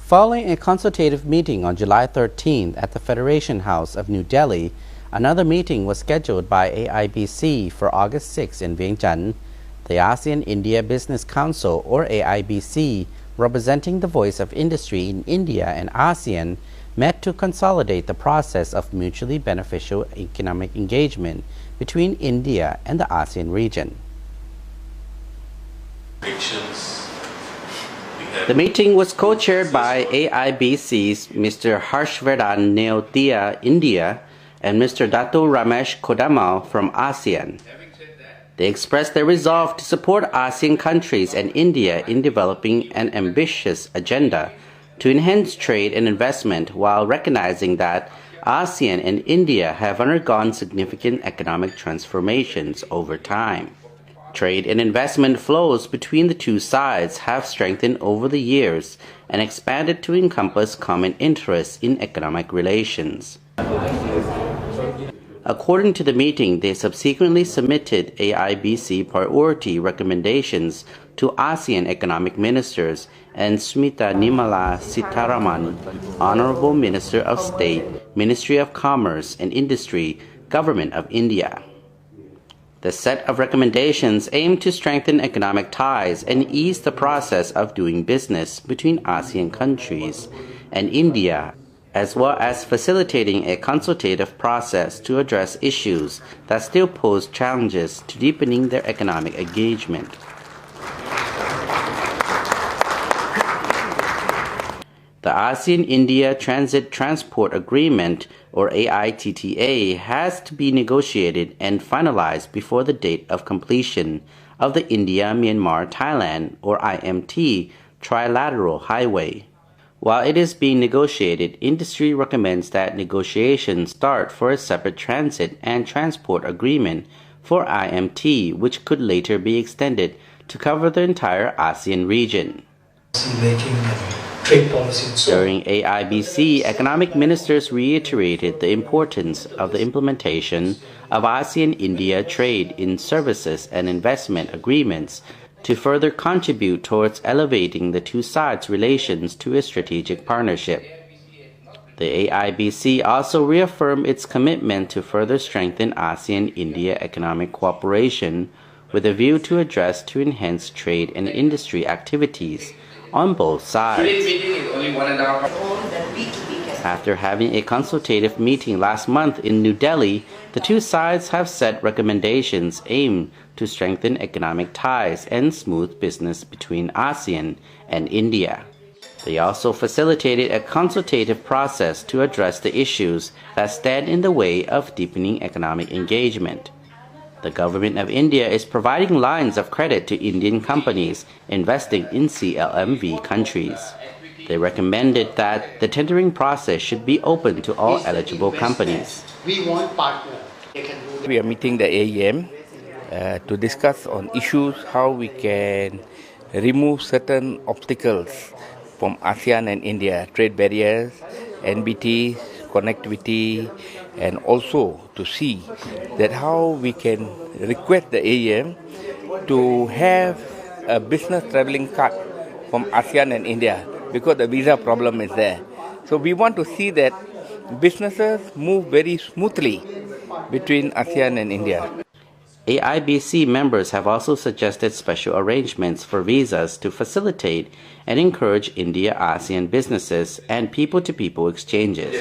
Following a consultative meeting on July 13th at the Federation House of New Delhi, another meeting was scheduled by AIBC for August 6 in Vientiane. The ASEAN India Business Council, or AIBC, representing the voice of industry in India and ASEAN, met to consolidate the process of mutually beneficial economic engagement between India and the ASEAN region. The meeting was co-chaired by AIBC's Mr. Harshvardhan, Neotia, India, and Mr. Dato'Ramesh Kodammal from ASEAN. They expressed their resolve to support ASEAN countries and India in developing an ambitious agenda to enhance trade and investment while recognizing that ASEAN and India have undergone significant economic transformations over time. Trade and investment flows between the two sides have strengthened over the years and expanded to encompass common interests in economic relations. According to the meeting, they subsequently submitted AIBC priority recommendations to ASEAN economic ministers and Smita Nirmala Sitharaman, Honorable Minister of State, Ministry of Commerce and Industry, Government of India. The set of recommendations aim to strengthen economic ties and ease the process of doing business between ASEAN countries and India, as well as facilitating a consultative process to address issues that still pose challenges to deepening their economic engagement. The ASEAN-India Transit Transport Agreement, or AITTA, has to be negotiated and finalized before the date of completion of the India-Myanmar-Thailand, or IMT, Trilateral Highway. While it is being negotiated, industry recommends that negotiations start for a separate transit and transport agreement for IMT, which could later be extended to cover the entire ASEAN region. During AIBC, economic ministers reiterated the importance of the implementation of ASEAN-India trade in services and investment agreements to further contribute towards elevating the two sides' relations to a strategic partnership. The AIBC also reaffirmed its commitment to further strengthen ASEAN-India economic cooperation with a view to address to enhance trade and industry activities on both sides. After having a consultative meeting last month in New Delhi, the two sides have set recommendations aimed to strengthen economic ties and smooth business between ASEAN and India. They also facilitated a consultative process to address the issues that stand in the way of deepening economic engagement. The government of India is providing lines of credit to Indian companies investing in CLMV countries. They recommended that the tendering process should be open to all eligible companies. We want partners. We are meeting the AEM to discuss on issues how we can remove certain obstacles from ASEAN and India, trade barriers, NBT, connectivity, and also to see that how we can request the AEM to have a business traveling card from ASEAN and India because the visa problem is there. So we want to see that businesses move very smoothly between ASEAN and India. AIBC members have also suggested special arrangements for visas to facilitate and encourage India-ASEAN businesses and people-to-people exchanges.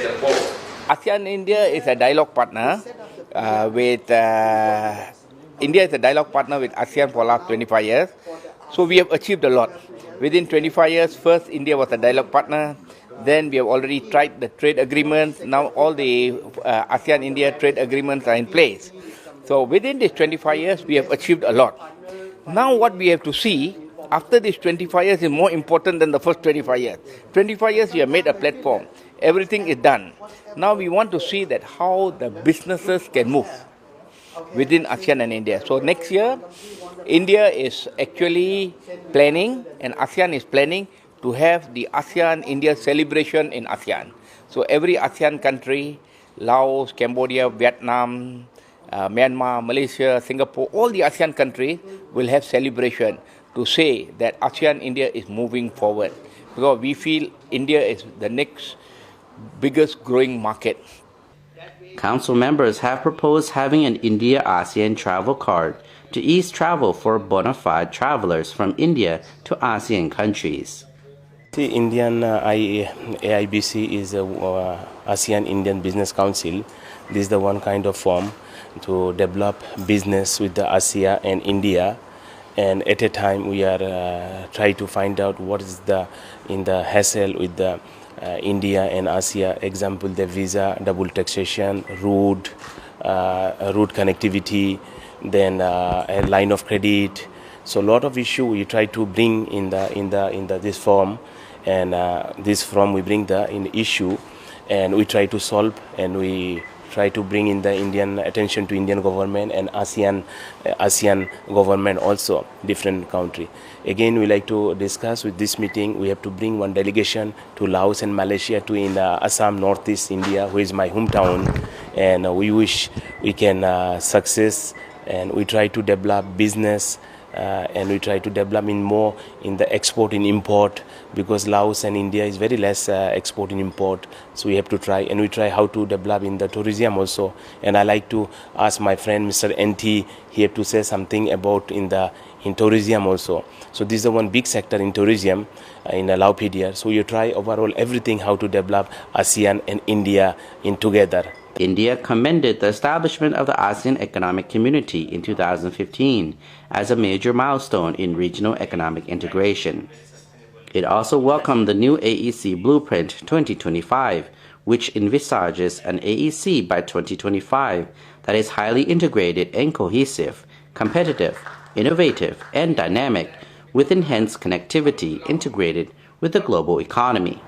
ASEAN-India is a dialogue partner with India is a dialogue partner with ASEAN for the last 25 years. So we have achieved a lot. Within 25 years, first India was a dialogue partner. Then we have already tried the trade agreements. Now all the ASEAN-India trade agreements are in place. So within these 25 years, we have achieved a lot. Now what we have to see after these 25 years is more important than the first 25 years. 25 years, we have made a platform. Everything is done. Now we want to see that how the businesses can move within ASEAN and India. So next year, India is actually planning and ASEAN is planning to have the ASEAN-India celebration in ASEAN. So every ASEAN country, Laos, Cambodia, Vietnam, Myanmar, Malaysia, Singapore, all the ASEAN countries will have celebration to say that ASEAN-India is moving forward. because we feel India is the next biggest growing market. Council members have proposed having an India-ASEAN travel card to ease travel for bona fide travelers from India to ASEAN countries. The Indian AIBC is ASEAN Indian Business Council. This is the one kind of form to develop business with the ASEAN and India. And at a time we are trying to find out what is the hassle with the India and ASEAN. Example, the visa, double taxation, route connectivity, then a line of credit. So a lot of issue we try to bring in this form, and this form we bring in the issue, and we try to solve, and we try to bring in the Indian attention to Indian government and ASEAN government also, different country. Again, we like to discuss with this meeting, we have to bring one delegation to Laos and Malaysia to in Assam, Northeast India, who is my hometown, and we wish we can success, and we try to develop business, and we try to develop in more in the export and import, because Laos and India is very less export and import. So we have to try, and we try how to develop in the tourism also. And I like to ask my friend Mr. NT, he have to say something about in tourism also. So this is the one big sector in tourism in Laopedia. So you try overall everything how to develop ASEAN and India in together. India commended the establishment of the ASEAN Economic Community in 2015 as a major milestone in regional economic integration. It also welcomed the new AEC Blueprint 2025, which envisages an AEC by 2025 that is highly integrated and cohesive, competitive, innovative, and dynamic, with enhanced connectivity integrated with the global economy.